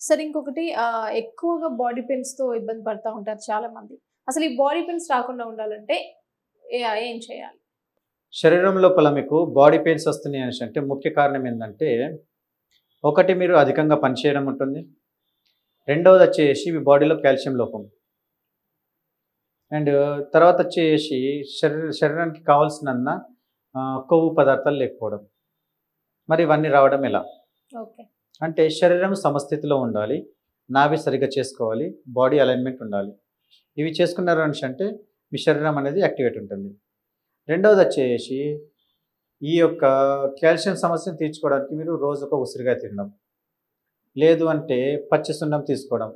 సరే ఇంకొకటి ఎక్కువగా బాడీ పెయిన్స్‌తో ఇబ్బంది పడతా ఉంటారు చాలామంది. అసలు ఈ బాడీ పెయిన్స్ రాకుండా ఉండాలంటే ఏం చేయాలి? శరీరం లోపల మీకు బాడీ పెయిన్స్ వస్తున్నాయి అనేసి ముఖ్య కారణం ఏందంటే, ఒకటి మీరు అధికంగా పనిచేయడం ఉంటుంది. రెండవది వచ్చేసి మీ బాడీలో కాల్షియం లోపం. అండ్ తర్వాత వచ్చేసి శరీరానికి కావాల్సినంత కొవ్వు పదార్థాలు లేకపోవడం. మరి ఇవన్నీ రావడం ఎలా? ఓకే. అంటే శరీరం సమస్థితిలో ఉండాలి. నాభి సరిగ్గా చేసుకోవాలి. బాడీ అలైన్‌మెంట్ ఉండాలి. ఇవి చేసుకున్నారు అనేసి మీ శరీరం అనేది యాక్టివేట్ ఉంటుంది. రెండవది వచ్చేసి ఈ యొక్క కాల్షియం సమస్యను తీర్చుకోవడానికి మీరు రోజుకొక ఉసిరికాయ తినడం. లేదు అంటే పచ్చి సున్నం తీసుకోవడం.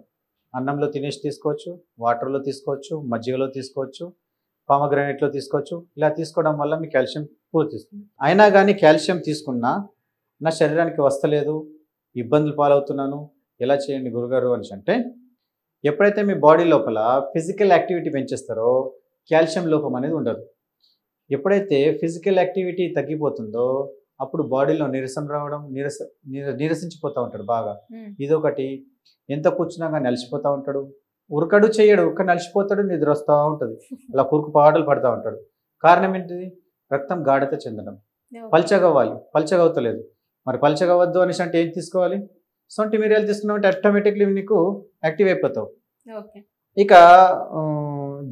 అన్నంలో తినేసి తీసుకోవచ్చు, వాటర్‌లో తీసుకోవచ్చు, మజ్జిగలో తీసుకోవచ్చు, పామగ్రానైట్‌లో తీసుకోవచ్చు. ఇలా తీసుకోవడం వల్ల మీ కాల్షియం పూర్తిస్తుంది. అయినా కానీ కాల్షియం తీసుకున్నా నా శరీరానికి వస్తలేదు, ఇబ్బందులు పాలవుతున్నాను, ఎలా చేయండి గురుగారు అనేసి ఎప్పుడైతే మీ బాడీ లోపల ఫిజికల్ యాక్టివిటీ పెంచేస్తారో కాల్షియం లోపం అనేది ఉండదు. ఎప్పుడైతే ఫిజికల్ యాక్టివిటీ తగ్గిపోతుందో అప్పుడు బాడీలో నీరసం రావడం, నీరసించిపోతూ ఉంటాడు బాగా. ఇదొకటి. ఎంత కూర్చున్నా కానీ అలసిపోతూ ఉంటాడు. ఉరకడు చేయడు, ఉరకని అలసిపోతాడు, నిద్ర వస్తూ ఉంటుంది. అలా కురుకు పాటలు పడుతూ ఉంటాడు. కారణం ఏంటిది? రక్తం గాఢత చెందడం. పల్చగవ్వాలి, పల్చగవుతలేదు. మరి పల్చగవద్దు అనేసి ఏం తీసుకోవాలి? సొంటి మిరియాలు తీసుకున్నామంటే ఆటోమేటిక్లీ నీకు యాక్టివ్ అయిపోతావు. ఇక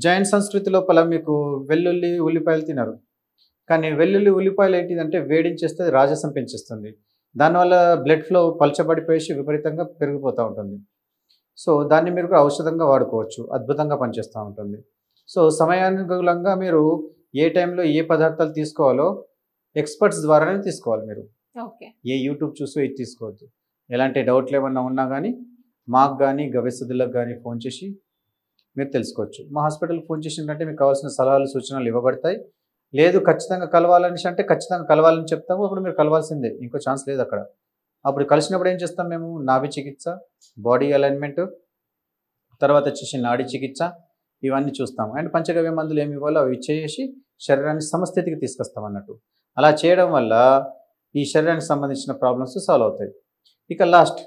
జైన్ సంస్కృతి లోపల మీకు వెల్లుల్లి ఉల్లిపాయలు తినరు. కానీ వెల్లుల్లి ఉల్లిపాయలు ఏంటిదంటే వేడించేస్తే రాజసం పెంచేస్తుంది. దానివల్ల బ్లడ్ ఫ్లో పల్చబడిపోయేసి విపరీతంగా పెరిగిపోతూ ఉంటుంది. సో దాన్ని మీరు ఔషధంగా వాడుకోవచ్చు. అద్భుతంగా పనిచేస్తూ ఉంటుంది. సో సమయానుకూలంగా మీరు ఏ టైంలో ఏ పదార్థాలు తీసుకోవాలో ఎక్స్పర్ట్స్ ద్వారానే తీసుకోవాలి. మీరు ఏ యూట్యూబ్ చూసి ఇది తీసుకోవద్దు. ఎలాంటి డౌట్లు ఏమన్నా ఉన్నా కానీ మాకు కానీ గవ్యస్థులకు కానీ ఫోన్ చేసి మీరు తెలుసుకోవచ్చు. మా హాస్పిటల్కి ఫోన్ చేసిందంటే మీకు కావాల్సిన సలహాలు సూచనలు ఇవ్వబడతాయి. లేదు ఖచ్చితంగా కలవాలని ఖచ్చితంగా కలవాలని చెప్తాము. అప్పుడు మీరు కలవాల్సిందే, ఇంకో ఛాన్స్ లేదు అక్కడ. అప్పుడు కలిసినప్పుడు ఏం చేస్తాం మేము? నాభి చికిత్స, బాడీ అలైన్మెంట్, తర్వాత వచ్చేసి నాడీ చికిత్స, ఇవన్నీ చూస్తాం. అండ్ పంచగవ్య మందులు ఏమి ఇవ్వాలో అవి చేసి శరీరాన్ని సమస్థితికి తీసుకొస్తాం అన్నట్టు. అలా చేయడం వల్ల ఈ శరీరానికి సంబంధించిన ప్రాబ్లమ్స్ సాల్వ్ అవుతాయి. ఇక లాస్ట్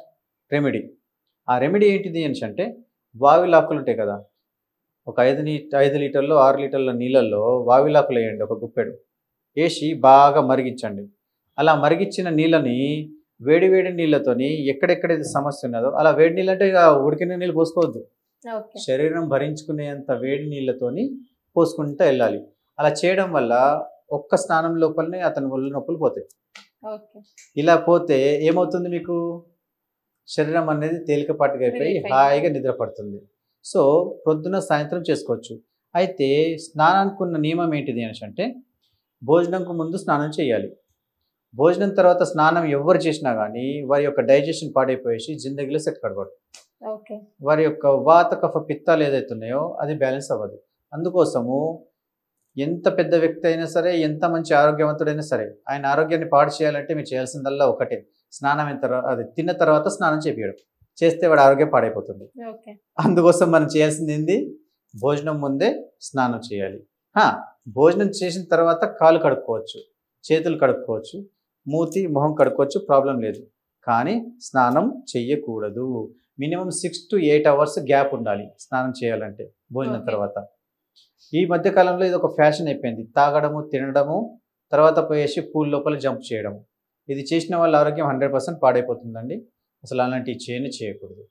రెమెడీ. ఆ రెమెడీ ఏంటిది అంటే వావిలాకులు ఉంటాయి కదా, ఒక 5 లీటర్లు 6 లీటర్ల నీళ్ళల్లో వావిలాకులు వేయండి, ఒక గుప్పెడు వేసి బాగా మరిగించండి. అలా మరిగించిన నీళ్ళని వేడి నీళ్ళతోని ఎక్కడెక్కడైతే సమస్య ఉన్నదో అలా వేడి నీళ్ళు అంటే ఇక ఉడికిన నీళ్ళు పోసుకోవద్దు. శరీరం భరించుకునేంత వేడి నీళ్ళతోని పోసుకుంటూ వెళ్ళాలి. అలా చేయడం వల్ల ఒక్క స్నానం లోపలనే అతని ఒళ్ళు నొప్పులు పోతాయి. ఇలా పోతే ఏమవుతుంది? మీకు శరీరం అనేది తేలికపాటుగా అయిపోయి హాయిగా నిద్ర పడుతుంది. సో ప్రొద్దున సాయంత్రం చేసుకోవచ్చు. అయితే స్నానానికి ఉన్న నియమం ఏంటిది అంటే భోజనంకు ముందు స్నానం చేయాలి. భోజనం తర్వాత స్నానం ఎవరు చేసినా కానీ వారి యొక్క డైజెషన్ పాడైపోయేసి జిందగీలో సెట్ కడబడు. వారి యొక్క వాత కఫ పిత్తాలు ఏదైతే ఉన్నాయో అది బ్యాలెన్స్ అవ్వదు. అందుకోసము ఎంత పెద్ద వ్యక్తి అయినా సరే, ఎంత మంచి ఆరోగ్యవంతుడైనా సరే, ఆయన ఆరోగ్యాన్ని పాడు చేయాలంటే మీరు చేయాల్సిందల్లా ఒకటే, స్నానం అది తిన్న తర్వాత స్నానం చేపియడం. చేస్తే వాడు ఆరోగ్యం పాడైపోతుంది. అందుకోసం మనం చేయాల్సింది ఏంది? భోజనం ముందే స్నానం చేయాలి. భోజనం చేసిన తర్వాత కాళ్ళు కడుక్కోవచ్చు, చేతులు కడుక్కోవచ్చు, మూతి మొహం కడుక్కోవచ్చు, ప్రాబ్లం లేదు. కానీ స్నానం చెయ్యకూడదు. మినిమం 6 to 8 hours గ్యాప్ ఉండాలి స్నానం చేయాలంటే భోజనం తర్వాత. ఈ మధ్యకాలంలో ఇది ఒక ఫ్యాషన్ అయిపోయింది. తాగడము, తినడము, తర్వాత పోయేసి పూల్ లోపల జంప్ చేయడము. ఇది చేసిన వాళ్ళ ఆరోగ్యం 100% పాడైపోతుందండి. అసలు అలాంటివి చేయకూడదు.